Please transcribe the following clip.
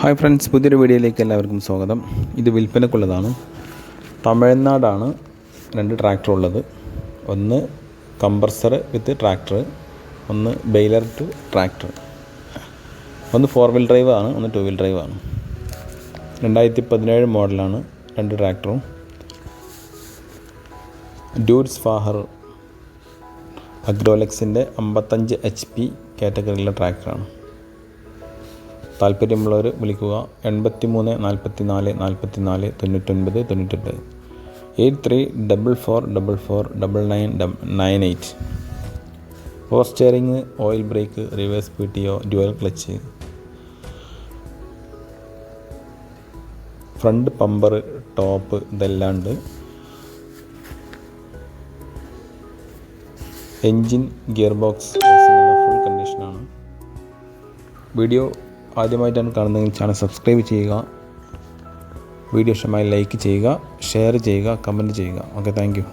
Hi friends, പുതിയൊരു വീഡിയോയിലേക്ക് എല്ലാവർക്കും സ്വാഗതം. ഇത് വിൽപ്പനക്കുള്ളതാണ്. തമിഴ്നാടാണ് 2 ട്രാക്ടർ ഉള്ളത്. ഒന്ന് കംപ്രസർ വിത്ത് ട്രാക്ടർ, ഒന്ന് ബെയിലർ ടു ട്രാക്ടർ. ഒന്ന് 4 വീൽ ഡ്രൈവ് ആണ്, ഒന്ന് 2 വീൽ ഡ്രൈവ് ആണ്. 2017 മോഡലാണ് 2 ട്രാക്ടറും. ഡ്യൂൽസ് ഫാർ അഗ്രോലക്സിൻ്റെ 55 HP കാറ്റഗറിയിലുള്ള ട്രാക്ടറാണ്. താല്പര്യമുള്ളവർ വിളിക്കുക. 83 44 44 99 98 8344449998. Power steering, oil brake, reverse PTO, dual clutch, front bumper, top ഇതെല്ലാം ഉണ്ട്. എൻജിൻ, ഗിയർ ബോക്സ് ഫുൾ കണ്ടീഷനാണ്. വീഡിയോ ആദ്യമായിട്ടാണ് കാണുന്നതെങ്കിൽ ചാനൽ സബ്സ്ക്രൈബ് ചെയ്യുക. വീഡിയോ ഇഷ്ടമായി ലൈക്ക് ചെയ്യുക, ഷെയർ ചെയ്യുക, കമൻറ്റ് ചെയ്യുക. Okay, thank U.